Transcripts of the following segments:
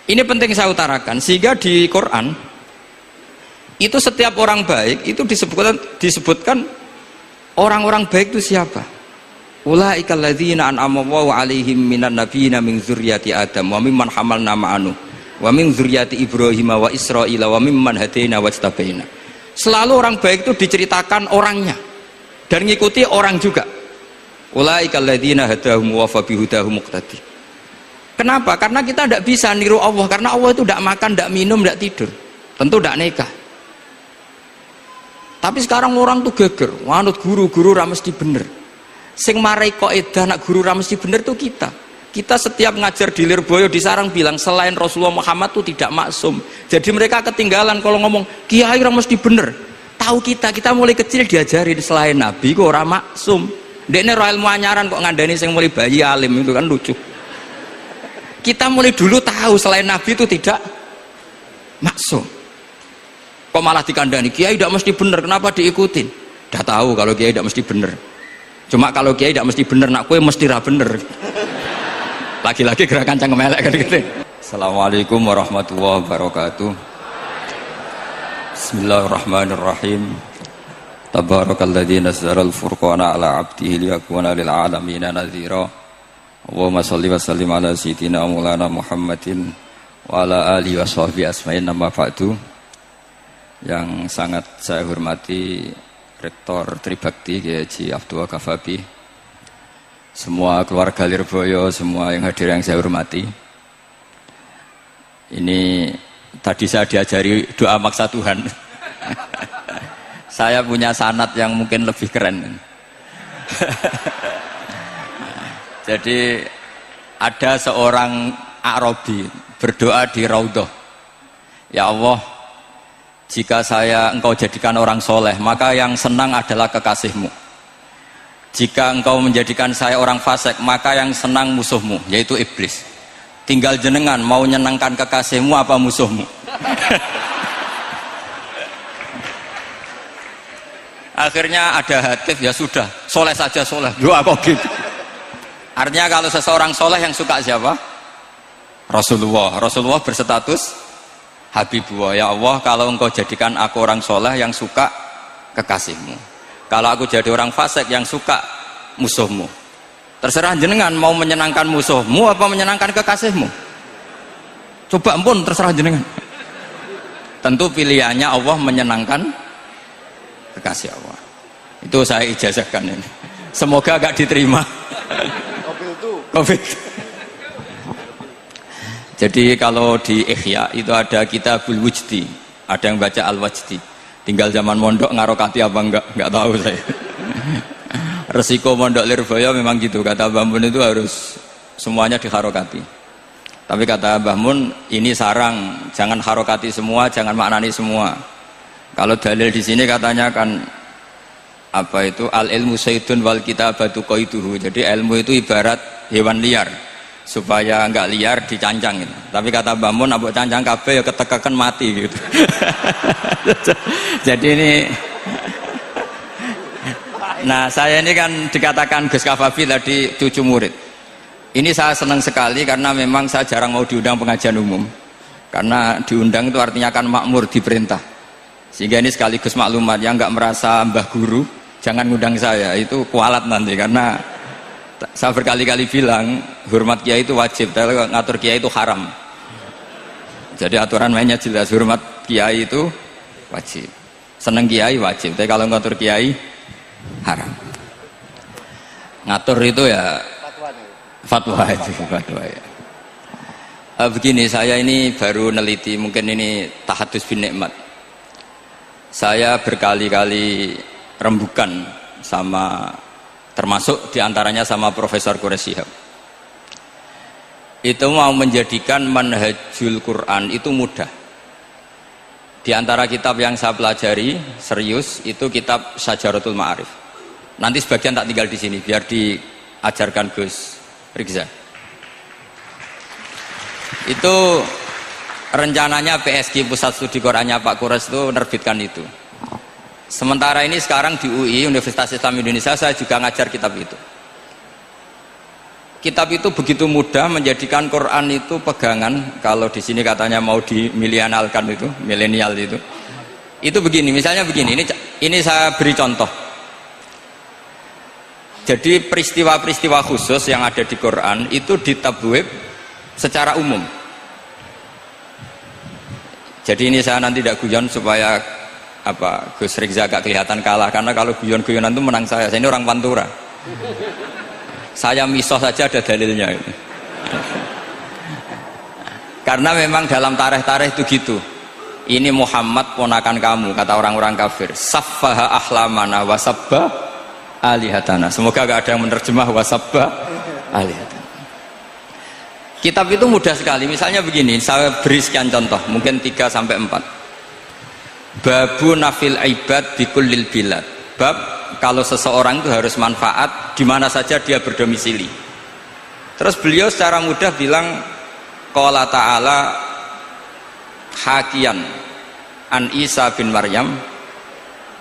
Ini penting saya utarakan, sehingga di Quran itu setiap orang baik itu disebutkan orang-orang baik itu siapa? Ulaikal ladzina an'ama Allahu 'alaihim minan nabiyina min dzurriyyati Adam wa mimman hamalna ma'anu wa min dzurriyyati Ibrahim wa Israila wa mimman hadaina wajtabaina. Selalu orang baik itu diceritakan orangnya dan ngikuti orang juga. Ulaikal ladzina hadahum wa fa bihudahum muqtadi. Kenapa? Karena kita tidak bisa niru Allah, karena Allah itu tidak makan, tidak minum, tidak tidur, tentu tidak nikah. Tapi sekarang orang tuh geger, wanut guru-guru ra mesti bener. Sing marai kaidah nak guru ra mesti bener tuh kita. Kita setiap ngajar di Lirboyo di Sarang bilang selain Rasulullah Muhammad tuh tidak maksum. Jadi mereka ketinggalan kalau ngomong kiai ra mesti bener. Tahu kita mulai kecil diajarin selain Nabi kok ora maksum. Dekne ro ilmu anyaran kok ngandani sing mulai bayi alim, itu kan lucu. Kita mulai dulu tahu selain Nabi itu tidak maksum. Kok malah dikandani kiai tidak mesti bener, kenapa diikutin? Udah tahu kalau kiai tidak mesti bener. Cuma kalau kiai tidak mesti bener, nak kue mesti ra bener. Lagi-lagi gerakan cangkem elek kan gitu. Assalamualaikum warahmatullahi wabarakatuh. Bismillahirrahmanirrahim. Tabarakalladzi nazzala al-furqana ala 'abdihi liyakuna lil 'alamin nadhira. Allahumma shalli wa sallim ala sayyidina Maulana Muhammadin wa ala alihi washabbihi asma'in amma ba'du. Yang sangat saya hormati Rektor Tribakti Kiai Haji Abdul Kafabi, semua keluarga Lirboyo, semua yang hadir yang saya hormati. Ini tadi saya diajari doa maksa Tuhan. Saya punya sanad yang mungkin lebih keren. Jadi ada seorang Arabi berdoa di Raudhah, ya Allah, jika engkau jadikan orang soleh, maka yang senang adalah kekasihmu. Jika engkau menjadikan saya orang fasik, maka yang senang musuhmu, yaitu iblis. Tinggal jenengan mau nyenangkan kekasihmu apa musuhmu. Akhirnya ada hatif, ya sudah, soleh saja soleh. Doa kok gitu. Artinya kalau seseorang soleh yang suka siapa? Rasulullah. Rasulullah berstatus Habibullah, ya Allah, kalau engkau jadikan aku orang soleh yang suka kekasihmu, kalau aku jadi orang fasik yang suka musuhmu, terserah jenengan mau menyenangkan musuhmu apa menyenangkan kekasihmu. Coba ampun, terserah jenengan. Tentu pilihannya Allah menyenangkan kekasih Allah. Itu saya ijazahkan ini. Semoga gak diterima. Covid. Jadi kalau di Ihya itu ada Kitabul Wujdi, ada yang baca Al-Wajdi. Tinggal zaman mondok ngarokati apa enggak tahu saya. Resiko mondok Lirboyo memang gitu, kata Mbah Mun itu harus semuanya diharokati. Tapi kata Mbah Mun ini sarang, jangan harokati semua, jangan maknani semua. Kalau dalil di sini katanya kan apa itu al ilmu sayyidun wal kitabatu qaiduhu. Jadi ilmu itu ibarat hewan liar, supaya enggak liar dicancang gitu. Tapi kata Mbah Mun abok cancang kabeh ya ketekekan mati gitu. Jadi ini nah saya ini kan dikatakan Gus Kafabi tadi cucu murid. Ini saya senang sekali karena memang saya jarang mau diundang pengajian umum. Karena diundang itu artinya kan makmur, diperintah. Sehingga ini sekaligus maklumat, yang enggak merasa mbah guru jangan ngundang saya, itu kualat nanti. Karena saya berkali-kali bilang hormat kiai itu wajib, tapi ngatur kiai itu haram. Jadi aturan mainnya jelas, hormat kiai itu wajib, seneng kiai wajib, tapi kalau ngatur kiai haram. Ngatur itu ya fatwa itu, fatwa ya. Begini, saya ini baru neliti, mungkin ini tahadus bin nikmat. Saya berkali-kali rembukan sama, termasuk diantaranya sama Profesor Quraish Shihab. Itu mau menjadikan manhajul Quran itu mudah. Di antara kitab yang saya pelajari serius itu kitab Syajaratul Ma'arif. Nanti sebagian tak tinggal di sini biar diajarkan Gus Rikza. Itu rencananya PSG Pusat Studi Qurannya Pak Quraish itu menerbitkan itu. Sementara ini sekarang di UI Universitas Islam Indonesia saya juga ngajar kitab itu. kitab itu begitu mudah menjadikan Quran itu pegangan. Kalau di sini katanya mau dimilenialkan itu, milenial itu. Itu begini, misalnya begini. Ini saya beri contoh. Jadi peristiwa-peristiwa khusus yang ada di Quran itu ditabwib secara umum. Jadi ini saya nanti tidak guyon supaya Gus Rizza gak kelihatan kalah, karena kalau guyon-guyonan itu menang saya. Saya ini orang Pantura. Saya misoh saja ada dalilnya. Karena memang dalam tarikh-tarikh itu gitu. Ini Muhammad ponakan kamu, kata orang-orang kafir. Saffaha ahlamana wasabba alihatana. Semoga gak ada yang menerjemah wasabba alihatana. Kitab itu mudah sekali. Misalnya begini, saya beri sekian contoh, mungkin 3-4. Babu nafil ibad bikullil bilad. Bab kalau seseorang itu harus manfaat di mana saja dia berdomisili. Terus beliau secara mudah bilang qala ta'ala hakian an Isa bin Maryam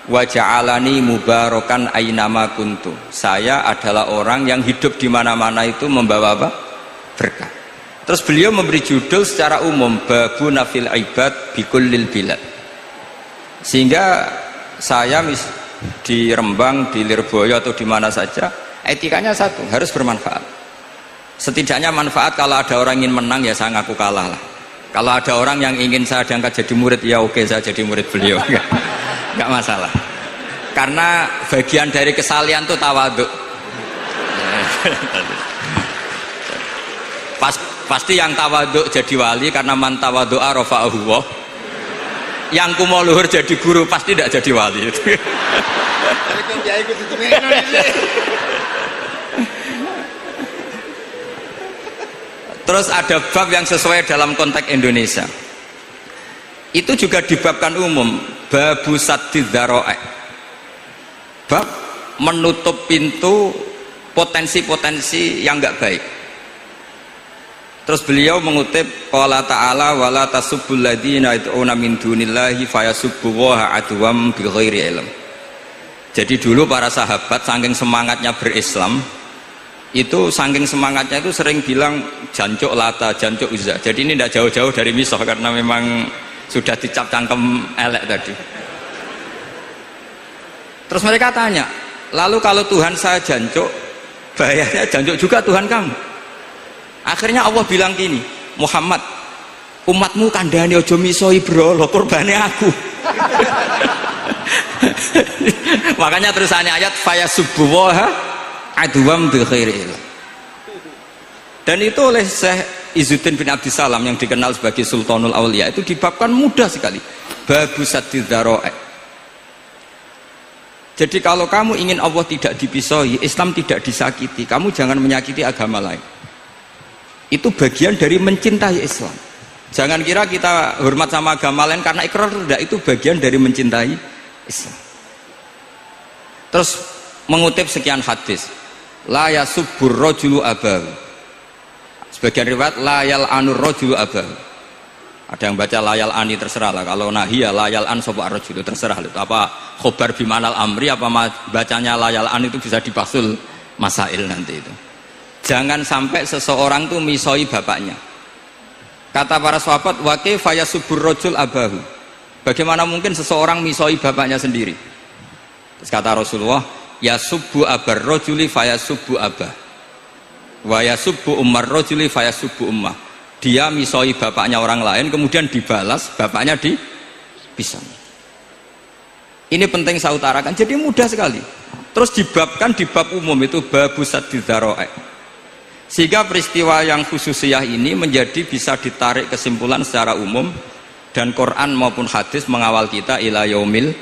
wa ja'alani mubarakan ainama kuntu. Saya adalah orang yang hidup di mana-mana itu membawa apa? Berkah. Terus beliau memberi judul secara umum babu nafil ibad bikullil bilad. Sehingga saya di Rembang, di Lirboyo atau di mana saja, etikanya satu, harus bermanfaat. Setidaknya manfaat. Kalau ada orang ingin menang ya saya ngaku kalah lah. Kalau ada orang yang ingin saya diangkat jadi murid, ya oke, saya jadi murid beliau. Enggak masalah. Karena bagian dari kesalian itu tawaduk. Pasti yang tawaduk jadi wali, karena man tawadu'a rafa'ahu Allah. Yang kumo luhur jadi guru pasti tidak jadi wali. Terus ada bab yang sesuai dalam konteks Indonesia. Itu juga dibabkan umum, babu saddid dzara'i. Bab menutup pintu potensi-potensi yang enggak baik. Terus beliau mengutip qala ta'ala wala tasubbul ladzina yad'una min dunillahi fayasubbullaha adwam bighairi ilm. Jadi dulu para sahabat saking semangatnya berislam, itu saking semangatnya itu sering bilang jancuk Lata, jancuk Uzza. Jadi ini tidak jauh-jauh dari misoh, karena memang sudah dicap cangkem elek tadi. Terus mereka tanya, lalu kalau Tuhan saya jancuk, bahayanya jancuk juga Tuhan kamu? Akhirnya Allah bilang gini, Muhammad, umatmu kandhane aja misoi brolo, kurbane aku. Makanya terusannya ayat fayasubbuha adwam bi khairil. Dan itu oleh Syekh Izzuddin bin Abdissalam yang dikenal sebagai Sultanul Aulia itu dibabkan mudah sekali. Babu saddid dzara'i. Jadi kalau kamu ingin Allah tidak dipisoi, Islam tidak disakiti, kamu jangan menyakiti agama lain. Itu bagian dari mencintai Islam. Jangan kira kita hormat sama agama lain karena ikrar, tidak. Itu bagian dari mencintai Islam. Terus mengutip sekian hadis, la yasubbur rajulu abahu. Sebagian riwayat la yal'anur rajulu abahu. Ada yang baca layal ani, terserah lah. Kalau nahiyah layal an sopa rajulu, terserah itu apa khobar bimanal amri, apa bacanya layal an itu bisa dipasul masail nanti itu. Jangan sampai seseorang tuh misoi bapaknya. Kata para sahabat, wa kaifa yasubbur rajul abahu. Bagaimana mungkin seseorang misoi bapaknya sendiri? Terus kata Rasulullah, yasubbu abar rajuli fayasubbu abah. Wa yasubbu ummar rajuli fayasubbu ummah. Dia misoi bapaknya orang lain, kemudian dibalas bapaknya dipisah. Ini penting saya utarakan. Jadi mudah sekali. Terus dibabkan di bab umum itu babu saddid dzara'i. Sehingga peristiwa yang khususiyah ini menjadi bisa ditarik kesimpulan secara umum, dan Quran maupun hadis mengawal kita ila yaumil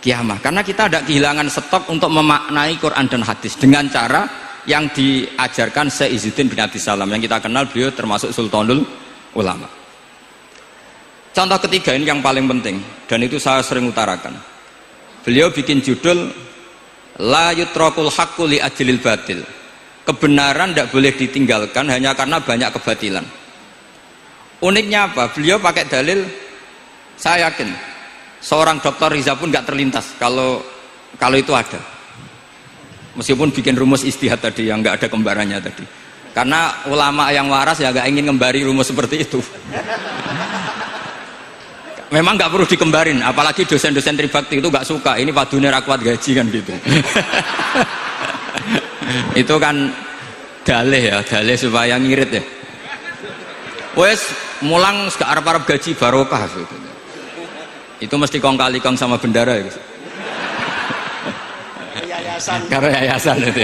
kiamah. Karena kita tidak kehilangan stok untuk memaknai Quran dan hadis dengan cara yang diajarkan Syekh Izzuddin bin Abdissalam, yang kita kenal beliau termasuk Sultanul Ulama. Contoh ketiga ini yang paling penting, dan itu saya sering utarakan. Beliau bikin judul la yutrakul haqqu li ajlil batil. Kebenaran tidak boleh ditinggalkan hanya karena banyak kebatilan. Uniknya apa? Beliau pakai dalil, saya yakin seorang Dr. Riza pun nggak terlintas kalau itu ada. Meskipun bikin rumus istihad tadi yang nggak ada kembarannya tadi. Karena ulama yang waras ya nggak ingin ngembari rumus seperti itu. Memang nggak perlu dikembarin, apalagi dosen-dosen tribakti itu nggak suka. Ini padune ra kuat gaji kan gitu. Itu kan dalih ya, dalih supaya ngirit ya. Wes mulang gak arep-arep gaji barokah gitu. Itu mesti kong kali kong sama bendara gitu. Yayasan. Karena yayasan itu.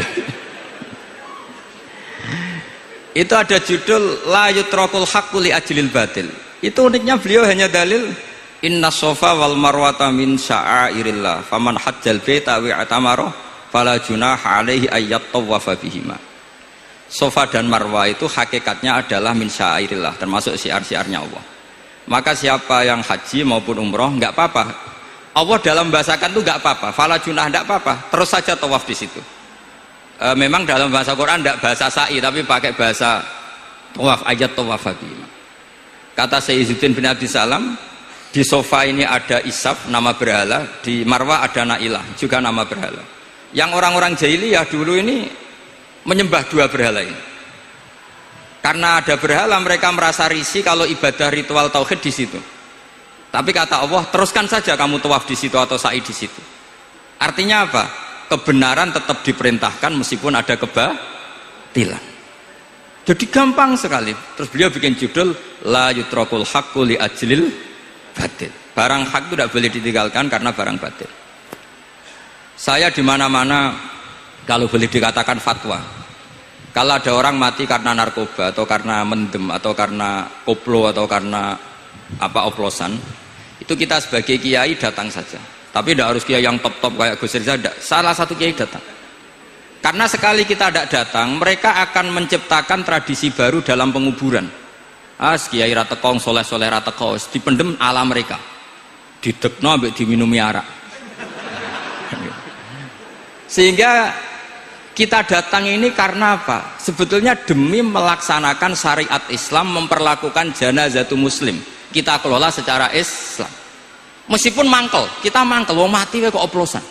Itu ada judul la yutrakul haqqu li ajlil batil. Itu uniknya beliau hanya dalil inna sofa wal marwata min sya'airillah faman hajjal baita wa atamara fala junaha alaihi ayyat tawafa bihima. Sofa dan marwah itu hakikatnya adalah min sya'airillah, termasuk syiar-syiarnya Allah. Maka siapa yang haji maupun umroh nggak apa-apa. Allah dalam bahasakan itu nggak apa-apa, fala junah nggak apa-apa, terus saja tawaf di situ. Memang dalam bahasa Quran tidak bahasa sa'i tapi pakai bahasa tawaf, ayat tawaf bihima. Kata Sayyiduddin bin Abdus Salam, di sofa ini ada Isaf nama berhala, di marwah ada Nailah juga nama berhala. Yang orang-orang jahiliyah dulu ini menyembah dua berhala ini. Karena ada berhala mereka merasa risih kalau ibadah ritual tauhid di situ. Tapi kata Allah, teruskan saja kamu tawaf di situ atau sa'i di situ. Artinya apa? Kebenaran tetap diperintahkan meskipun ada kebatilan. Jadi gampang sekali. Terus beliau bikin judul la yutrakul haqqu li ajlil batil. Barang hak itu tidak boleh ditinggalkan karena barang batil. Saya di mana-mana kalau boleh dikatakan fatwa. Kalau ada orang mati karena narkoba atau karena mendem atau karena koplo atau karena apa oplosan, itu kita sebagai kiai datang saja. Tapi tidak harus kiai yang top-top kayak Gus Rizal, salah satu kiai datang. Karena sekali kita tidak datang, mereka akan menciptakan tradisi baru dalam penguburan. Kiai ratekong, soleh-soleh ratekong, dipendem ala mereka. Didekno ambek diminumi arak. Sehingga kita datang ini karena apa? Sebetulnya demi melaksanakan syariat Islam, memperlakukan janazatu muslim. Kita kelola secara Islam. Meskipun mangkel, kita mangkel, wong mati kok oplosan.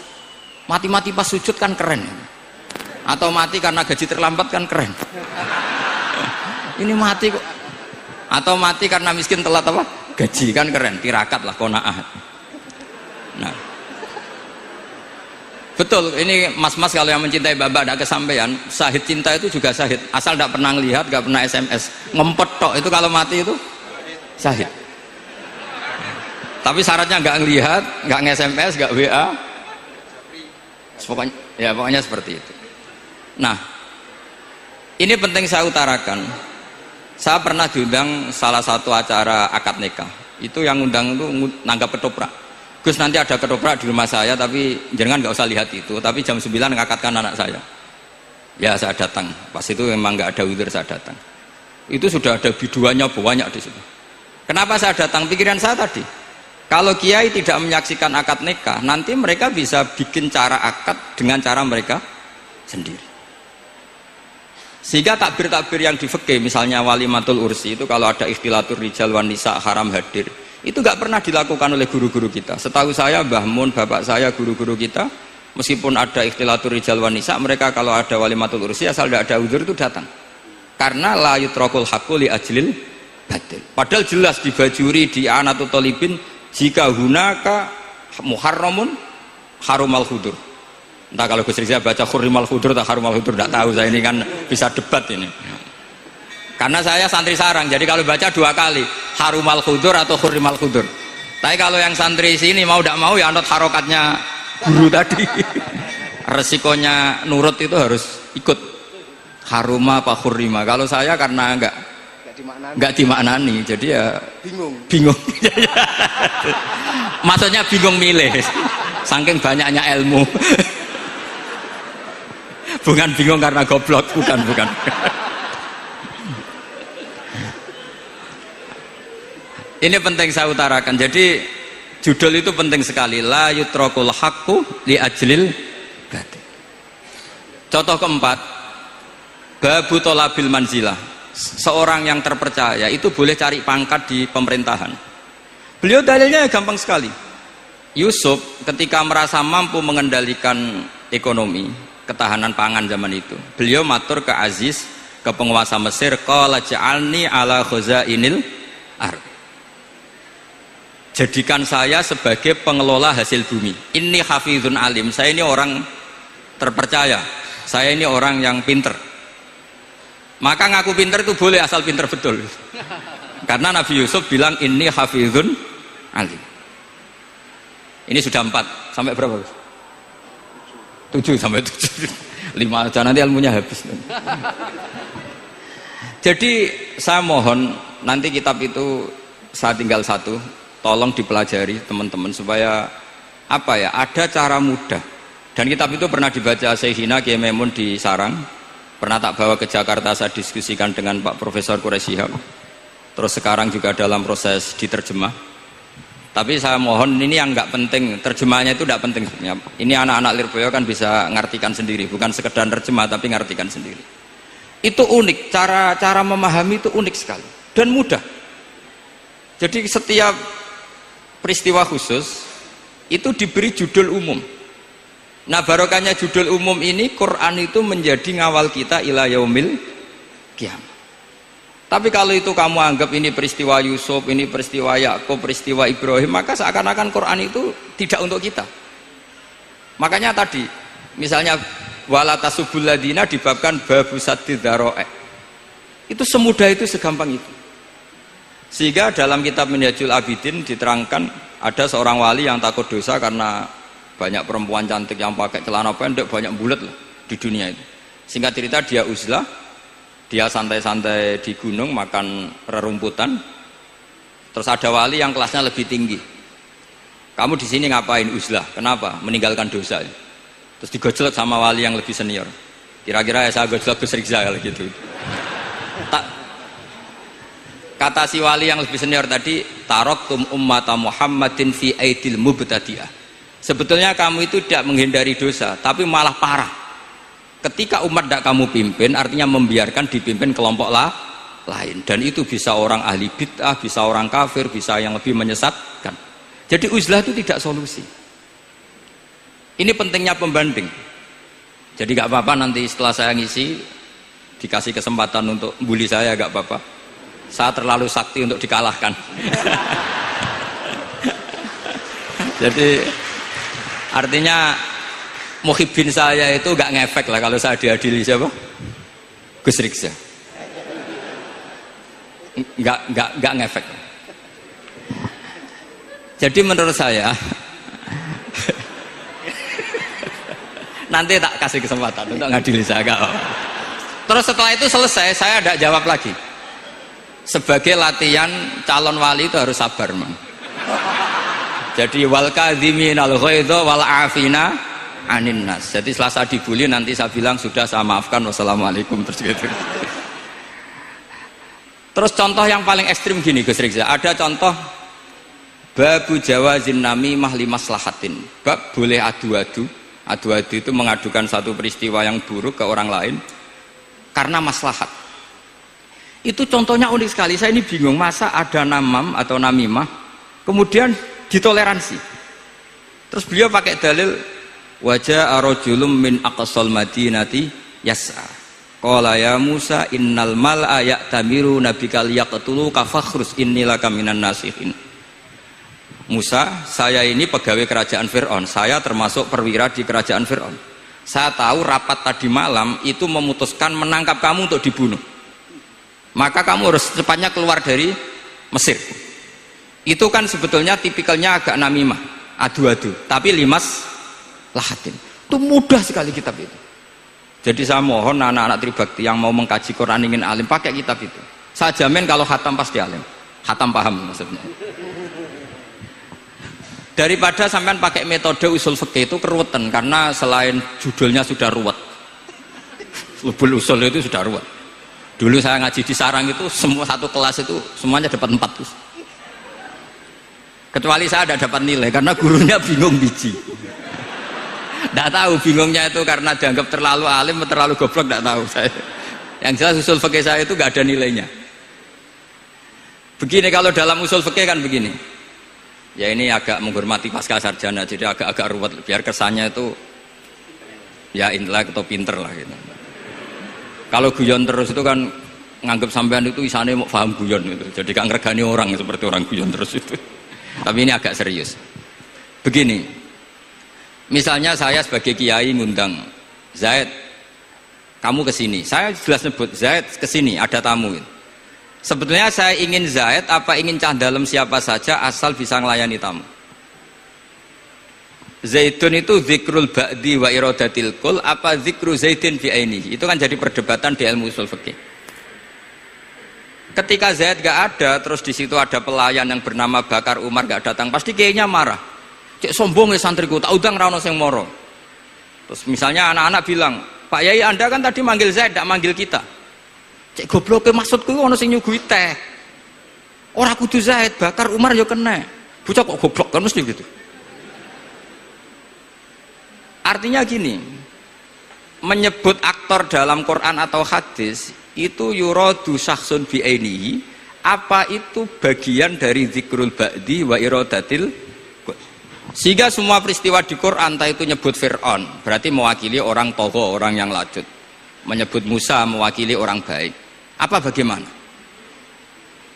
Mati-mati pas sujud kan keren. Atau mati karena gaji terlambat kan keren. Ini mati kok. Atau mati karena miskin telat apa? Gaji kan keren, tirakat lah qanaah. Nah. Betul, ini mas-mas kalau yang mencintai bapak ada kesampaian, syahid cinta itu juga syahid. Asal tidak pernah lihat, tidak pernah SMS. Ngempet tok itu kalau mati itu syahid. Tapi syaratnya nggak ngelihat, nggak nge-SMS, nggak WA. Pokoknya seperti itu. Nah, ini penting saya utarakan. Saya pernah diundang salah satu acara akad nikah. Itu yang undang itu nanggap ketoprak. Gus, nanti ada ketoprak di rumah saya, tapi jangan nggak usah lihat itu. Tapi jam 9 ngakatkan anak saya. Ya saya datang. Pas itu memang nggak ada udzur, saya datang. Itu sudah ada biduannya banyak di situ. Kenapa saya datang? Pikiran saya tadi. Kalau kiai tidak menyaksikan akad nikah, nanti mereka bisa bikin cara akad dengan cara mereka sendiri. Sehingga takbir-takbir yang di fikih, misalnya walimatul ursi itu kalau ada ikhtilatur rijal wan nisa haram hadir, itu nggak pernah dilakukan oleh guru-guru kita. Setahu saya Mbah Mun, bapak saya, guru-guru kita, meskipun ada ikhtilatur rijal wan nisa, mereka kalau ada walimatul ursi asal tidak ada udzur itu datang. Karena la yutrakul haqqu li ajlil batil. Padahal jelas di bajuri, di anatut thalibin, jika hunaka muharramun harumal khudur. Entah kalau Gus Rizal baca khurrimal khudur atau harumal khudur, tidak tahu saya, ini kan bisa debat ini. Karena saya santri sarang, jadi kalau baca dua kali harumal khudur atau khurrimal khudur. Tapi kalau yang santri sini mau tidak mau ya anut harokatnya guru tadi. Resikonya nurut itu harus ikut haruma apa khurrima. Kalau saya karena enggak dimaknani, jadi ya bingung. Maksudnya bingung milih, saking banyaknya ilmu. Bukan bingung karena goblok, bukan. Ini penting saya utarakan. Jadi judul itu penting sekali, la yutrakul haqqu li ajlil batil. Contoh keempat, babu tolabil manzilah. Seorang yang terpercaya itu boleh cari pangkat di pemerintahan. Beliau dalilnya gampang sekali. Yusuf ketika merasa mampu mengendalikan ekonomi, ketahanan pangan zaman itu, beliau matur ke Aziz, ke ke penguasa Mesir, qala ja'alni ala khazainil ardh. Jadikan saya sebagai pengelola hasil bumi. Inni hafizun alim. Saya ini orang terpercaya. Saya ini orang yang pinter. Maka ngaku pinter itu boleh asal pinter betul. Karena Nabi Yusuf bilang inni hafizun alim. Ini sudah 4. Sampai berapa? 7 sampai 7. 5 aja nanti ilmunya habis. Jadi saya mohon nanti kitab itu saya tinggal 1. Tolong dipelajari teman-teman supaya apa ya, ada cara mudah. Dan kitab itu pernah dibaca Syekhina Kiai Maimun di Sarang, pernah tak bawa ke Jakarta, saya diskusikan dengan Pak Profesor Quraisy Shihab. Terus sekarang juga dalam proses diterjemah. Tapi saya mohon ini yang nggak penting, terjemahnya itu nggak penting. Ini anak-anak Lirboyo kan bisa ngartikan sendiri, bukan sekedar terjemah tapi ngartikan sendiri. Itu unik, cara memahami itu unik sekali dan mudah. Jadi setiap peristiwa khusus itu diberi judul umum. Nah barokahnya judul umum ini, Quran itu menjadi ngawal kita ila yaumil kiamat. Tapi kalau itu kamu anggap ini peristiwa Yusuf, ini peristiwa Yakub, peristiwa Ibrahim, maka seakan-akan Quran itu tidak untuk kita. Makanya tadi misalnya wala tasubul ladina dibabkan babu saddid dzara'i. Itu semudah itu, segampang itu. Sehingga dalam kitab Minhajul Abidin diterangkan ada seorang wali yang takut dosa karena banyak perempuan cantik yang pakai celana pendek, banyak bulat lah di dunia itu. Singkat cerita dia uzlah, dia santai-santai di gunung makan rerumputan. Terus ada wali yang kelasnya lebih tinggi. Kamu di sini ngapain uzlah? Kenapa? Meninggalkan dosa. Terus digojlok sama wali yang lebih senior. Kira-kira ya saya gojlok Gus Rizal gitu. Kata si wali yang lebih senior tadi, taraktum ummata Muhammadin fi aidil mubtadi'ah. Sebetulnya kamu itu tidak menghindari dosa, tapi malah parah. Ketika umat tidak kamu pimpin, artinya membiarkan dipimpin kelompok lain. Dan itu bisa orang ahli bid'ah, bisa orang kafir, bisa yang lebih menyesatkan. Jadi uzlah itu tidak solusi. Ini pentingnya pembanding. Jadi gak apa-apa nanti setelah saya ngisi, dikasih kesempatan untuk bully saya, gak apa-apa. Saya terlalu sakti untuk dikalahkan. Jadi artinya muhibbin saya itu gak ngefek lah kalau saya diadili siapa? Gus Riksa. Gak ngefek. Jadi menurut saya nanti tak kasih kesempatan untuk ngadili saya. Terus setelah itu selesai, saya tidak jawab lagi. Sebagai latihan calon wali itu harus sabar, man. Jadi wal kadhiminal ghaidha wal afina anin nas. Jadi setelah saya dibully nanti saya bilang sudah, saya maafkan, wassalamualaikum, terus gitu. Terus contoh yang paling ekstrim gini Gus Rizal, ada contoh babu jawazin namimah limaslahatin. Bab boleh adu-adu. Adu-adu itu mengadukan satu peristiwa yang buruk ke orang lain karena maslahat. Itu contohnya unik sekali. Saya ini bingung, masa ada namam atau namimah kemudian ditoleransi. Terus beliau pakai dalil wajah arojulum min aqsal madinati yas'a qala ya Musa innal mal'a ya'tamiru nabikal yaqtuluka fakhrus innilaka minan nasihin. Musa, saya ini pegawai kerajaan Fir'aun, saya termasuk perwira di kerajaan Fir'aun. Saya tahu rapat tadi malam itu memutuskan menangkap kamu untuk dibunuh. Maka kamu harus secepatnya keluar dari Mesir. Itu kan sebetulnya tipikalnya agak namimah, adu-adu, tapi limas lahatin. Itu mudah sekali kitab itu. Jadi saya mohon anak-anak Tribakti yang mau mengkaji Quran ingin alim, pakai kitab itu. Saya jamin kalau khatam pasti alim. Khatam paham maksudnya. Daripada sampean pakai metode usul fikih itu keruwetan, karena selain judulnya sudah ruwet. Lubul usul itu sudah ruwet. Dulu saya ngaji di Sarang itu semua satu kelas itu semuanya dapat 4 terus. Kecuali saya tidak dapat nilai karena gurunya bingung biji. Tidak tahu bingungnya itu karena dianggap terlalu alim atau terlalu goblok, tidak tahu saya. Yang jelas usul fikih saya itu nggak ada nilainya. Begini kalau dalam usul fikih kan begini. Ya ini agak menghormati pasca sarjana, jadi agak-agak ruwet biar kesannya itu ya intelek atau pinter lah gitu. Kalau guyon terus itu kan nganggap sampean itu isane mau paham guyon itu. Jadi gak ngregani orang seperti orang guyon terus itu. Tapi ini agak serius. Begini, misalnya saya sebagai kiai ngundang Zaid, kamu kesini. Saya jelas nyebut Zaid kesini, ada tamu. Sebetulnya saya ingin Zaid apa ingin cah dalam siapa saja asal bisa melayani tamu. Zaidun itu zikrul ba'di wa iradatil kul apa zikru Zaidin fi ainihi. Itu kan jadi perdebatan di ilmu usul fikih. Ketika Zaid gak ada, terus di situ ada pelayan yang bernama Bakar Umar gak datang, pasti kayaknya marah. Cek sombong ya santriku, tak udang rano sing moro. Terus misalnya anak-anak bilang, Pak Yai Anda kan tadi manggil Zaid, gak manggil kita. Cek goblok maksudku ono sing nyuguhi teh. Ora kudu Zaid, Bakar Umar ya kena. Bocah kok goblok kan mesti gitu. Artinya gini, menyebut aktor dalam Quran atau hadis itu yuradu syakhsun bi'ainihi, apa itu bagian dari zikrul ba'di wa iradatil. Sehingga semua peristiwa di Quran entah itu nyebut Fir'aun berarti mewakili orang togo, orang yang lanjut. Menyebut Musa mewakili orang baik. Apa bagaimana?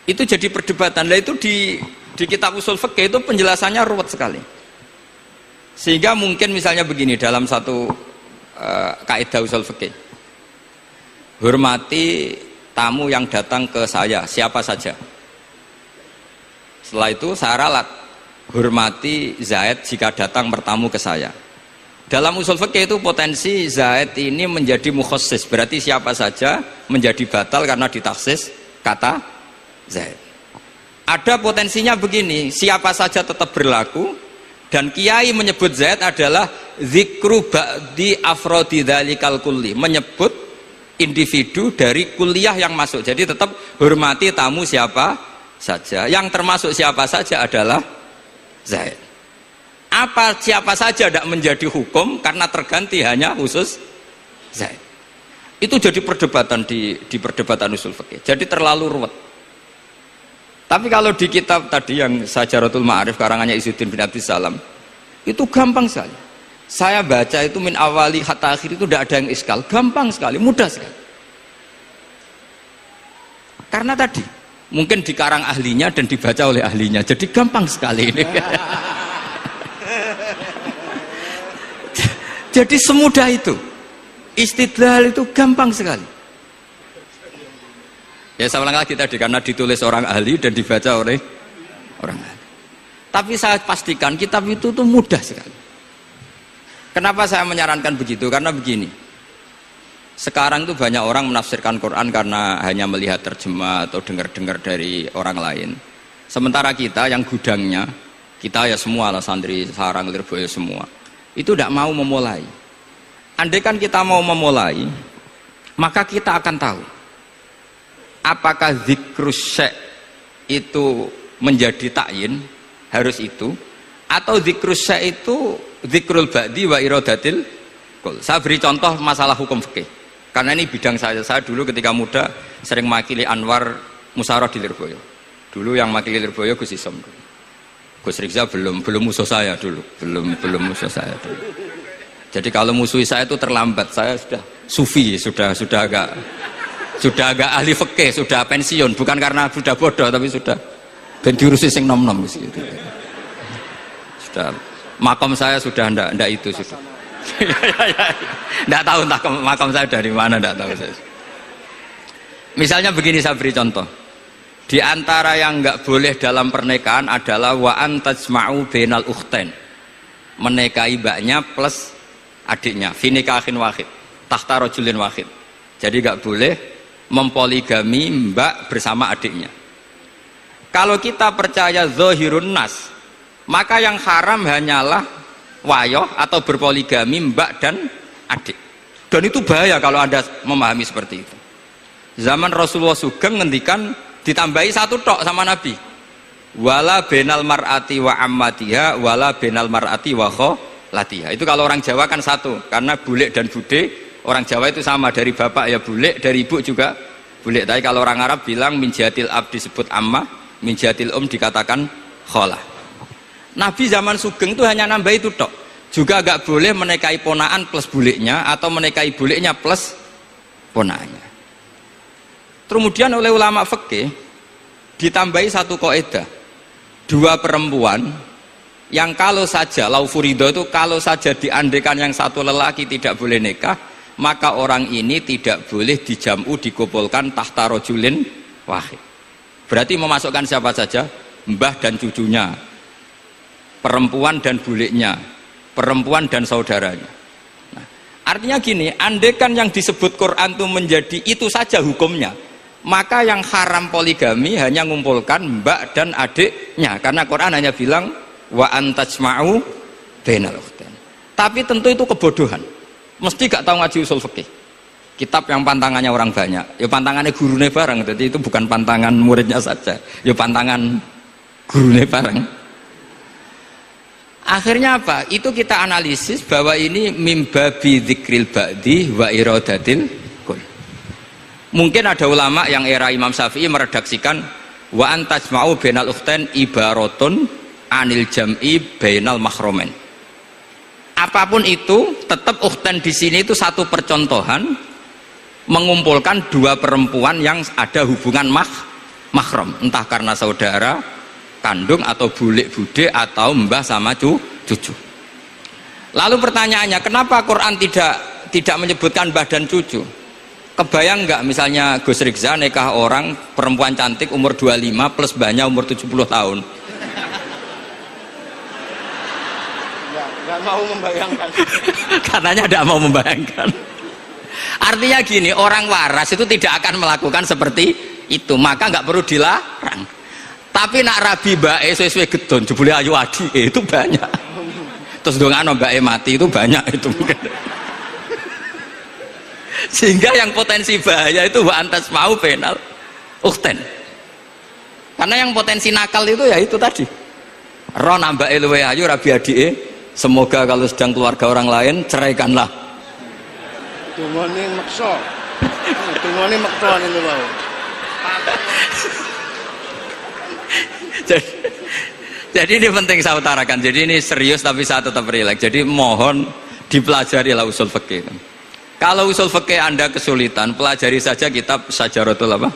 Itu jadi perdebatan. Nah itu di kitab usul fikih itu penjelasannya ruwet sekali. Sehingga mungkin misalnya begini dalam satu kaidah usul fikih, hormati tamu yang datang ke saya siapa saja. Setelah itu saya ralat, hormati Zaid jika datang bertamu ke saya. Dalam usul fikih itu potensi Zaid ini menjadi mukhassis, berarti siapa saja menjadi batal karena ditaksis kata Zaid. Ada potensinya begini, siapa saja tetap berlaku. Dan kiai menyebut Zaid adalah zikru ba'di afrodi dzalikal kulli, menyebut individu dari kuliah yang masuk. Jadi tetap hormati tamu siapa saja. Yang termasuk siapa saja adalah Zaid. Apa siapa saja tidak menjadi hukum karena terganti hanya khusus Zaid. Itu jadi perdebatan di perdebatan usul fikih. Jadi terlalu ruwet. Tapi kalau di kitab tadi yang Sajaratul Ma'arif karangannya Izzuddin bin Abdissalam itu gampang sekali. Saya baca itu min awali hatta akhir itu tidak ada yang iskal, gampang sekali, mudah sekali. Karena tadi mungkin dikarang ahlinya dan dibaca oleh ahlinya, jadi gampang sekali ini. Jadi semudah itu. Istidlal itu gampang sekali. Ya saya ulang lagi tadi karena ditulis orang ahli dan dibaca oleh orang ahli. Tapi saya pastikan kitab itu tuh mudah sekali. Kenapa saya menyarankan begitu? Karena begini. Sekarang tuh banyak orang menafsirkan Quran karena hanya melihat terjemah atau dengar-dengar dari orang lain. Sementara kita yang gudangnya, kita ya semua lah santri sarang Lirboyo semua, itu tidak mau memulai. Andai kan kita mau memulai, maka kita akan tahu apakah zikrus syek itu menjadi takyin harus itu, atau zikrus syek itu zikrul ba'di wa iradatil kul. Saya beri contoh masalah hukum fikih karena ini bidang saya dulu ketika muda sering makili Anwar Musyawarah di Lirboyo. Dulu yang makili Lirboyo Gus Isom, Gus Rizza belum musuh saya dulu, belum musuh saya dulu. Jadi kalau musuh saya itu terlambat, saya sudah sufi, sudah agak ahli fikih, sudah pensiun, bukan karena sudah bodoh tapi sudah ben diurusi sing nom-nom gitu. Sudah makam saya sudah ndak itu sudah. Ndak tahu entah makam saya dari mana, ndak tahu saya. Misalnya begini, saya beri contoh. Di antara yang nggak boleh dalam pernikahan adalah wa antajma'u bainal ukhtain. Menikahi mbaknya plus adiknya, fi nikahin wahid, tahta rajulin wahid. Jadi nggak boleh mempoligami mbak bersama adiknya. Kalau kita percaya zahirun nas, maka yang haram hanyalah wayoh atau berpoligami mbak dan adik. Dan itu bahaya kalau Anda memahami seperti itu. Zaman Rasulullah Sugeng ngendikan ditambahi satu tok sama Nabi. Wala benal mar'ati wa ammatiha wala benal mar'ati wa kholatiha. Itu kalau orang Jawa kan satu, karena bule dan bude orang Jawa itu sama, dari bapak ya bule, dari ibu juga bule. Tapi kalau orang Arab bilang min jatil ab disebut amma, min jatil dikatakan kholah. Nabi zaman Sugeng itu hanya nambah itu tok. Juga agak boleh menikahi ponaan plus buleknya atau menikahi buleknya plus ponaknya. Kemudian oleh ulama fikih ditambahi satu kaidah, dua perempuan yang kalau saja laufurido itu kalau saja diandekan yang satu lelaki tidak boleh nikah, maka orang ini tidak boleh dijamu dikumpulkan tahta rojulin wahid. Berarti memasukkan siapa saja, mbah dan cucunya, perempuan dan buliknya, perempuan dan saudaranya. Nah, artinya gini, andekan yang disebut Quran itu menjadi itu saja hukumnya, maka yang haram poligami hanya mengumpulkan mbak dan adiknya, karena Quran hanya bilang wa antajma'u bainal ukhtain. Tapi tentu itu kebodohan, mesti gak tahu ngaji usul fikih, kitab yang pantangannya orang banyak, ya pantangannya gurune bareng, jadi itu bukan pantangan muridnya saja, ya pantangan gurune bareng. Akhirnya apa? Itu kita analisis bahwa ini mimbabi dzikril ba'di wa iradatil kul. Mungkin ada ulama yang era Imam Syafi'i meredaksikan wa antajma'u bainal ukhtain ibaratun anil jam'i bainal mahromen. Apapun itu, tetap ukhtain di sini itu satu percontohan mengumpulkan dua perempuan yang ada hubungan mahram, entah karena saudara kandung atau bulik bude atau mbah sama cucu. Lalu pertanyaannya, kenapa Quran tidak menyebutkan mbah dan cucu? Kebayang nggak misalnya Gus Rikza nikah orang perempuan cantik umur 25 plus mbahnya umur 70 tahun? Nggak mau membayangkan. Karenanya tidak mau membayangkan. Artinya gini, orang waras itu tidak akan melakukan seperti itu, maka nggak perlu dilarang. Tapi nak rabi bae sesuai gedon jebule ayu adi itu banyak. Terus dongano bae mati itu banyak itu mungkin. Sehingga yang potensi bahaya itu wa antas mau penal ukhten. Karena yang potensi nakal itu ya itu tadi. Ro nambake luwe ayu rabi adike, semoga kalau sedang keluarga orang lain ceraikanlah. Tungone maksa. Tungone maksa niku wae. Jadi ini penting saya utarakan. Jadi ini serius tapi saya tetap rileks. Jadi mohon dipelajari lah usul fikih. Kalau usul fikih Anda kesulitan, pelajari saja kitab Syajaratul apa?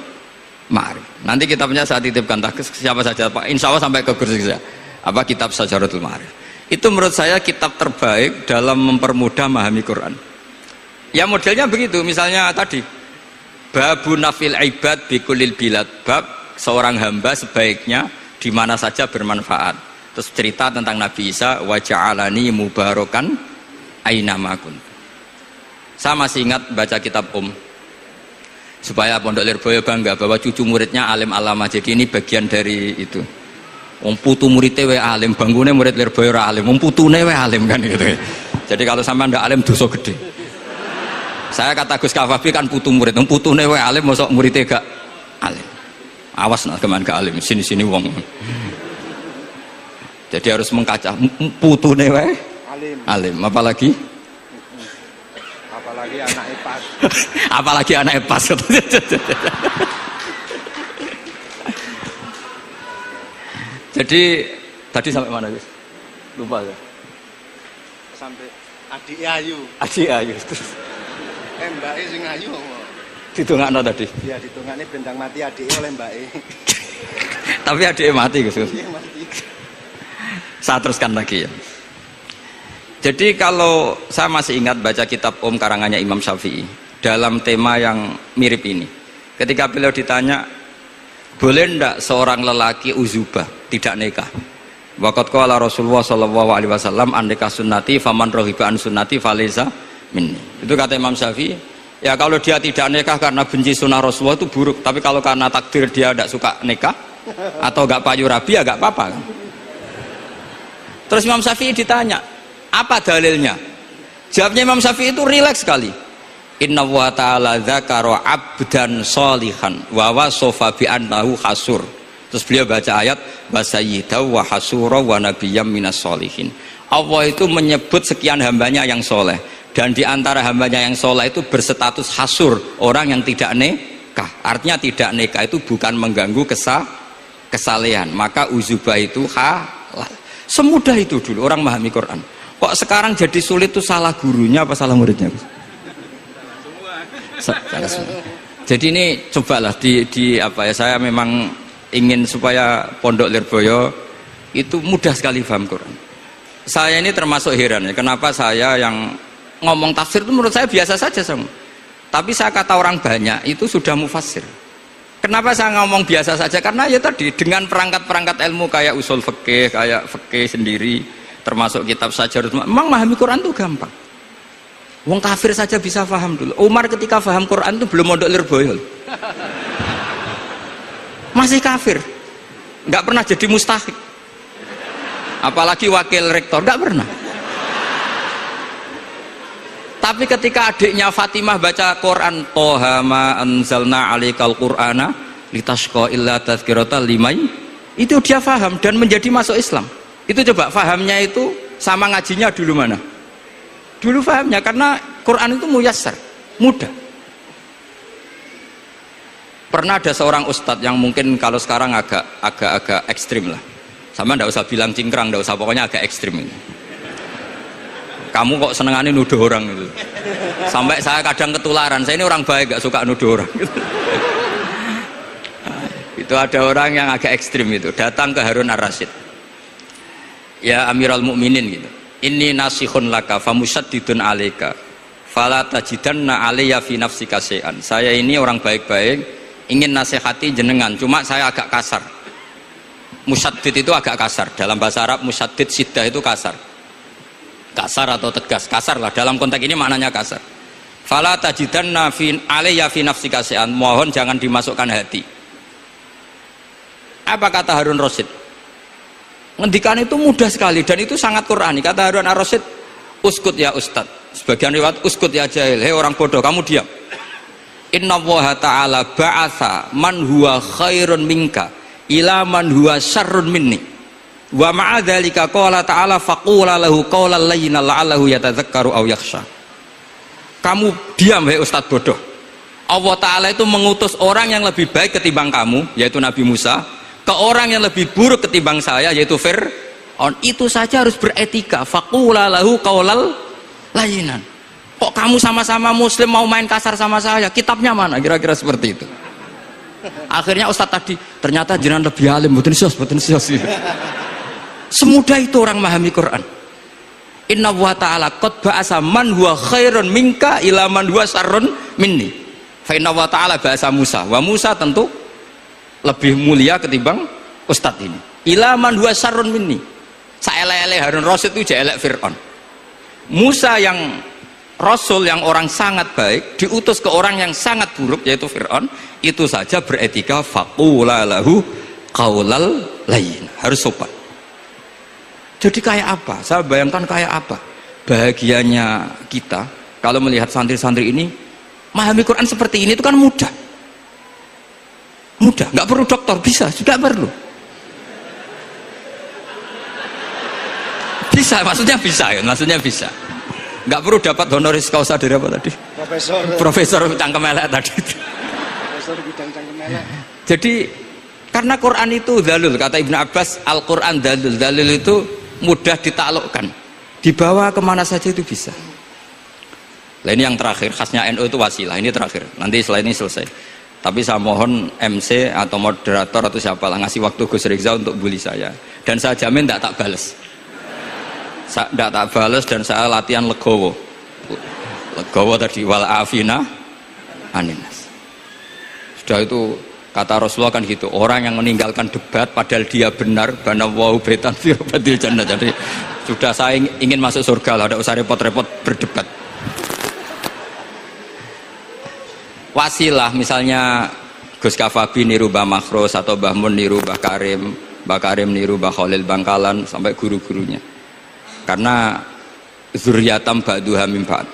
Ma'arif. Nanti kitabnya saya titipkan siapa saja Pak. Insya Allah sampai ke kursi saya. Apa kitab Syajaratul Ma'arif. Itu menurut saya kitab terbaik dalam mempermudah memahami Quran. Ya modelnya begitu. Misalnya tadi babu nafil ibad bikulil bilad, bab seorang hamba sebaiknya di mana saja bermanfaat. Terus cerita tentang Nabi Isa, wa ja'alani mubarakan ainama kuntu. Saya masih ingat baca kitab supaya Pondok Lirboyo bangga bahwa cucu muridnya alim alama. Jadi ini bagian dari itu. Wong putu muridnya we alim, bangunnya murid Lirboyo ra alim, wong putune we alim kan gitu. Jadi kalau sama ndak alim dosa gede. Saya kata Gus Kafabi kan putu murid, wong putune we alim mosok muridnya gak alim. Awas nak keman ke alim, sini-sini wong. Jadi harus mengkaca putune wae alim, apalagi anak epas. Apalagi anak epas. Jadi tadi sampai mana, Gus? Lupa ya. Sampai adik ayu. Adik ayu. Mbake sing ayu. Ditungakno tadi. Iya, ditungakne bentang mati adike oleh mbake. Tapi adike mati, Gus. Iya, mati. Saya teruskan lagi ya. Jadi kalau saya masih ingat baca kitab karangannya Imam Syafi'i dalam tema yang mirip ini. Ketika beliau ditanya, boleh ndak seorang lelaki uzubah tidak nikah? Waqat qala Rasulullah sallallahu alaihi wasallam andika sunnati faman raghiba an sunnati falaysa minni. Itu kata Imam Syafi'i. Ya kalau dia tidak nikah karena benci sunnah Rasulullah itu buruk, tapi kalau karena takdir dia tidak suka nikah atau gak payu rabi ya gak apa-apa kan? Terus Imam Syafi'i ditanya, apa dalilnya? Jawabnya Imam Syafi'i itu rileks sekali. Inna wa ta'ala dzakara abdan sholihan wa wasofa bi annahu hasur. Terus beliau baca ayat wa sayyidaw wa hasura wa nabiyyam minas sholihin. Allah itu menyebut sekian hambanya yang soleh, dan di antara hambanya yang soleh itu berstatus hasur, orang yang tidak nikah. Artinya tidak nikah itu bukan mengganggu kesalehan, maka uzubah itu halal. Semudah itu dulu orang memahami Quran. Kok sekarang jadi sulit tuh salah gurunya apa salah muridnya? Jadi ini cobalah di apa ya, saya memang ingin supaya Pondok Lirboyo itu mudah sekali paham Quran. Saya ini termasuk heran ya, kenapa saya yang ngomong tafsir itu menurut saya biasa saja sama. Tapi saya kata orang banyak itu sudah mufassir. Kenapa saya ngomong biasa saja? Karena ya tadi dengan perangkat-perangkat ilmu kayak usul fikih, kayak fikih sendiri, termasuk kitab saja, memang memahami Quran itu gampang. Wong kafir saja bisa paham dulu. Umar ketika paham Quran itu belum mondok Lirboyo. Masih kafir. Nggak pernah jadi mustahik. Apalagi wakil rektor, nggak pernah. Tapi ketika adiknya Fatimah baca Quran, Toha ma anzalna alaikal qur'ana litashqa illa tadhkiratan limai, itu dia faham dan menjadi masuk Islam. Itu coba fahamnya itu sama ngajinya dulu mana? Dulu fahamnya karena Quran itu muyassar, mudah. Pernah ada seorang ustadz yang mungkin kalau sekarang agak ekstrim lah. Sama ndak usah bilang cingkrang, ndak usah, pokoknya agak ekstrim ini. Kamu kok senengannya nuduh orang gitu. Sampai saya kadang ketularan, saya ini orang baik gak suka nuduh orang gitu. Itu ada orang yang agak ekstrim itu datang ke Harun Ar-Rasyid, ya Amirul Mukminin gitu, inni nasihun laka famusyaddidun alaika fala tajidanna alayya fi nafsika syai'an. Saya ini orang baik-baik, ingin nasihati jenengan, cuma saya agak kasar. Musyaddid itu agak kasar, dalam bahasa Arab musyaddid siddah itu kasar atau tegas, kasar lah dalam konteks ini maknanya kasar. Fala tajidanna fi alayya fi nafsika syai'an, mohon jangan dimasukkan hati. Apa kata Harun Rasyid? Ngendikan itu mudah sekali dan itu sangat Qur'ani. Kata Harun Ar-Rasyid, uskut ya ustad, sebagian riwayat uskut ya jahil, hei orang bodoh kamu diam. Inna Allaha ta'ala ba'atha man huwa khairun minka ila man huwa syarrun minni wa ma'adzalika qala ta'ala faqula lahu qawlan layyinan la'allahu yatadzakkaru aw yakhsha. Kamu diam hei ustaz bodoh. Allah Ta'ala itu mengutus orang yang lebih baik ketimbang kamu, yaitu Nabi Musa, ke orang yang lebih buruk ketimbang saya, yaitu Fir'aun. Itu saja harus beretika. Faqula lahu qawlan layyinan. Kok kamu sama-sama muslim mau main kasar sama saya? Kitabnya mana? Kira-kira seperti itu. Akhirnya ustaz tadi ternyata jenengan lebih alim, mboten sios. Semudah itu orang memahami Quran. Inna wa ta'ala qad ba'asa man huwa khairun minka ila man huwa syarrun minni. Fa inna wa ta'ala ba'asa Musa. Wa Musa tentu lebih mulia ketimbang ustadz ini. Ila man huwa syarrun minni. Saelek-elek Harun Rasyid itu jelek Fir'aun. Musa yang Rasul yang orang sangat baik diutus ke orang yang sangat buruk yaitu Fir'aun, itu saja beretika faqula lahu qaulal layyin, harus sopan. Jadi kayak apa? Saya bayangkan kayak apa bahagianya kita kalau melihat santri-santri ini memahami Quran seperti ini. Itu kan mudah, nggak perlu dokter, bisa, juga perlu, bisa, maksudnya bisa, nggak perlu dapat honoris causa dari apa tadi? Profesor cangkem elek tadi. Profesor bidang cangkem elek. Jadi karena Quran itu dalil, kata Ibnu Abbas, Al-Quran dalil itu mudah ditaklukkan, dibawa kemana saja itu bisa. Nah ini yang terakhir, khasnya NU itu wasilah, ini terakhir, nanti setelah ini selesai. Tapi saya mohon MC atau moderator atau siapa lah ngasih waktu Gus Rizal untuk bully saya, dan saya jamin tidak tak balas. Tidak tak balas, dan saya latihan legowo tadi, wal afina aninas. Sudah itu kata Rasulullah kan gitu, orang yang meninggalkan debat padahal dia benar, banawahu betan firobatil jannah. Jadi sudah saya ingin masuk surga lah, tidak usah repot-repot berdebat. Wasilah misalnya Gus Kafabi niru Mbah Makhros atau Mbah Mun niru Mbah Karim niru Mbah Khalil Bangkalan sampai guru-gurunya. Karena zuriyatam ba'duha min ba'd.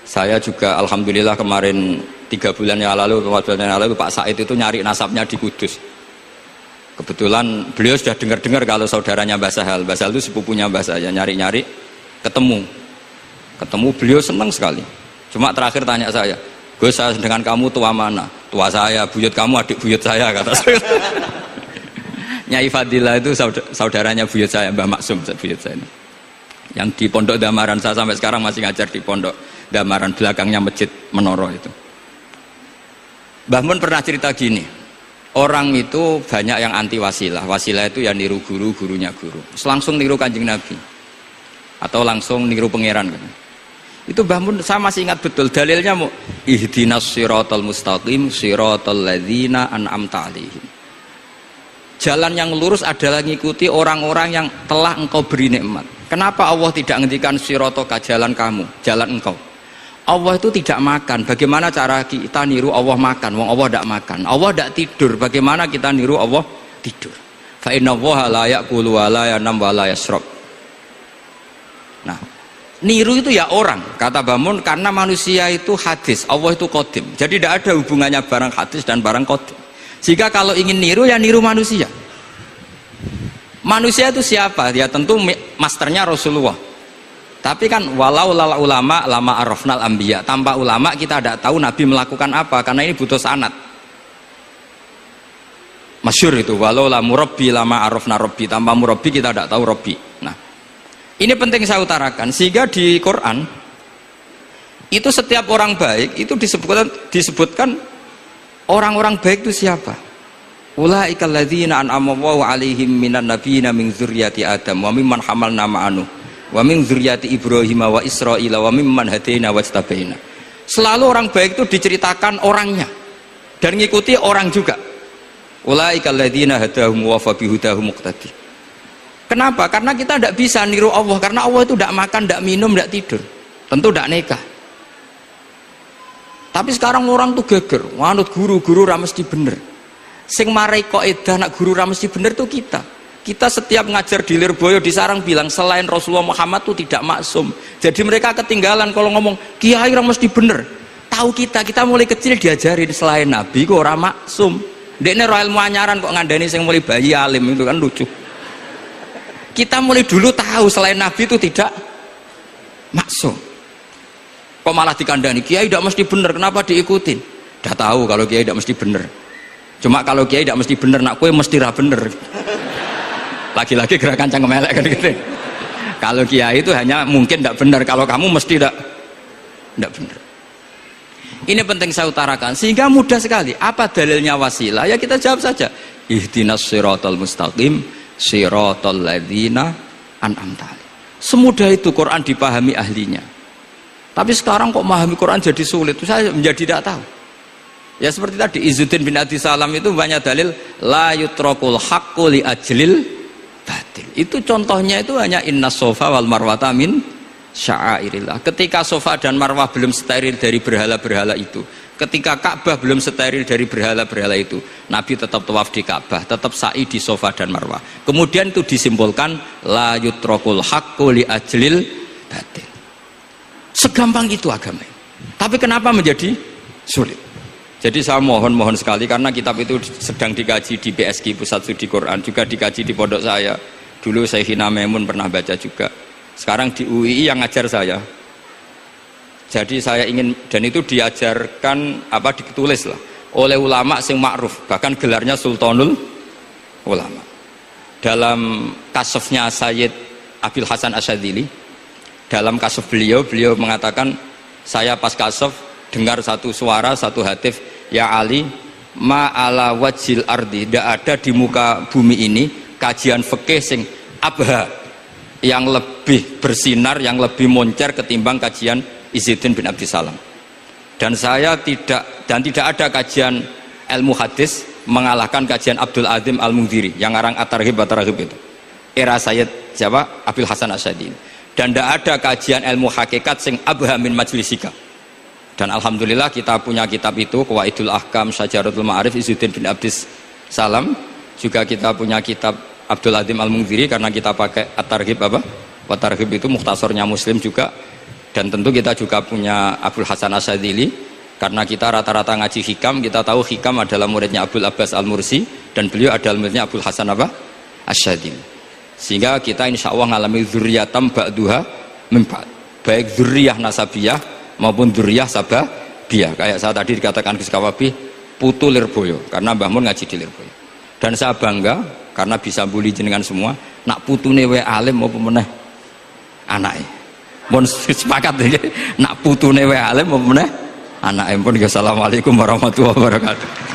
Saya juga alhamdulillah kemarin 3 bulan yang lalu, 4 bulan yang lalu Pak Said itu nyari nasabnya di Kudus. Kebetulan beliau sudah dengar-dengar kalau saudaranya Mbah Sahal itu sepupunya Mbah saya, nyari-nyari ketemu beliau senang sekali. Cuma terakhir tanya saya, Gus, saya dengan kamu tua mana? Tua saya, buyut kamu adik buyut saya, kata saya. Nyai Fadilah itu saudaranya buyut saya, Mbah Maksum buyut saya. Yang di Pondok Damaran, saya sampai sekarang masih ngajar di Pondok Damaran belakangnya masjid Menara itu. Mbah Mun pernah cerita gini, orang itu banyak yang anti wasilah. Wasilah itu ya niru guru, gurunya guru. Langsung niru Kanjeng Nabi atau langsung niru pangeran kan. Itu Mbah Mun saya masih ingat betul dalilnya, mau ihdinas siratal mustaqim siratal ladzina an'amta 'alaihim. Jalan yang lurus adalah mengikuti orang-orang yang telah engkau beri nikmat. Kenapa Allah tidak ngendikan siratoka, jalan kamu, jalan engkau? Allah itu tidak makan. Bagaimana cara kita niru Allah makan? Wong Allah tidak makan. Allah tidak tidur. Bagaimana kita niru Allah tidur? Fa inna Allaha la ya'kulu wa la yanam wa la yashrab. Nah, niru itu ya orang, kata Mbah Mun, karena manusia itu hadis, Allah itu qadim. Jadi tidak ada hubungannya barang hadis dan barang qadim. Jika kalau ingin niru ya niru manusia. Manusia itu siapa? Ya tentu masternya Rasulullah. Tapi kan walau lala ulama lama arafnal anbiya. Tanpa ulama kita tidak tahu Nabi melakukan apa, karena ini butuh sanad. Masyhur itu, walau la murabbi lama arafna rabbi. Tanpa murabbi kita tidak tahu rabbi. Nah, ini penting saya utarakan, sehingga di Quran itu setiap orang baik itu disebutkan orang-orang baik itu siapa? Ulaikal ladzina an'ama Allahu 'alaihim minan nabiyina min dzurriyyati Adam wa mimman hamalna ma'anu wa min dzurriyyati Ibrahim wa Israila wa mimman hadaina wajtabaina. Selalu orang baik itu diceritakan orangnya dan ngikuti orang juga. Ulaikal ladzina hadahum wa fa bihudahum muqtadi. Kenapa? Karena kita tidak bisa niru Allah, karena Allah itu tidak makan, tidak minum, tidak tidur, tentu tidak nikah. Tapi sekarang orang tuh geger, wanut guru ra mesti bener. Sing marai kaidah nak guru ra mesti bener tuh kita. Kita setiap ngajar di Lirboyo di Sarang bilang selain Rasulullah Muhammad tuh tidak maksum. Jadi mereka ketinggalan kalau ngomong kiai ra mesti bener. Tahu kita mulai kecil diajarin selain Nabi kok ora maksum. Dekne ro ilmu anyaran kok ngandani sing mulai bayi alim, itu kan lucu. Kita mulai dulu tahu selain Nabi itu tidak maksum. Kok malah dikandani kiai tidak mesti bener, kenapa diikutin? Udah tahu kalau kiai tidak mesti bener. Cuma kalau kiai tidak mesti bener, nak kue mesti ra bener. Lagi-lagi gerakan cangkem elek kan gitu. Kalau kiai itu hanya mungkin tidak bener, kalau kamu mesti tidak bener. Ini penting saya utarakan sehingga mudah sekali. Apa dalilnya wasilah? Ya kita jawab saja. Ihdinas siratal mustaqim siratal ladzina an'amta 'alaihim. Semudah itu Quran dipahami ahlinya. Tapi sekarang kok memahami Quran jadi sulit? Saya menjadi tidak tahu. Ya seperti tadi Izzuddin bin Abdi Salam itu banyak dalil la yutrakul haqqu li ajlil batil. Itu contohnya itu hanya innas sofa wal marwata min sya'airillah. Ketika sofa dan marwah belum steril dari berhala-berhala itu, ketika Ka'bah belum steril dari berhala-berhala itu, Nabi tetap tawaf di Ka'bah, tetap sa'i di sofa dan marwah. Kemudian itu disimbolkan la yutrakul haqqu li ajlil batil. Segampang itu agama. Tapi kenapa menjadi sulit? Jadi saya mohon sekali, karena kitab itu sedang dikaji di PSQ Pusat Studi Quran, juga dikaji di pondok saya. Dulu Syekhina Maimun pernah baca juga. Sekarang di UII yang ngajar saya. Jadi saya ingin, dan itu diajarkan ditulis lah oleh ulama sing ma'ruf, bahkan gelarnya Sultanul Ulama. Dalam kasofnya Sayyid Abil Hasan Asyadzili, dalam kasuf beliau mengatakan, saya pas kasuf dengar satu suara, satu hatif, ya Ali, ma'ala wajil ardi, tidak ada di muka bumi ini kajian fikih sing abha, yang lebih bersinar, yang lebih moncer ketimbang kajian Izzuddin bin Abdi Salam. Dan tidak ada kajian ilmu hadis mengalahkan kajian Abdul Azim Al-Mundhiri yang ngarang At-Targhib itu. Era Sayyid siapa? Abil Hasan Asyadzili. Dan tidak ada kajian ilmu hakikat sing abha min majlisika. Dan alhamdulillah kita punya kitab itu, Qawaidul Ahkam Syajaratul Ma'arif Izzuddin bin Abdi Salam. Juga kita punya kitab Abdul Azim Al-Mundhiri karena kita pakai At-Targhib At-Targhib itu mukhtasornya Muslim juga. Dan tentu kita juga punya Abul Hasan Asyadzili karena kita rata-rata ngaji hikam, kita tahu hikam adalah muridnya Abdul Abbas Al-Mursi dan beliau adalah muridnya Abul Hasan Asyadzili. Sehingga kita insya Allah ngalami dzurriyatam ba'duha min ba'd, baik dzurriyah nasabiyah maupun dzurriyah sababiyah. Kayak saya tadi dikatakan Gus Kawabi putu Lirboyo karena Mbah Mun ngaji di Lirboyo. Dan saya bangga karena bisa bully jenengan semua, nak putune wae alim maupun meneh anake. Mun sepakat iki nak putune wae alim apa meneh anake pun. Assalamualaikum warahmatullahi wabarakatuh.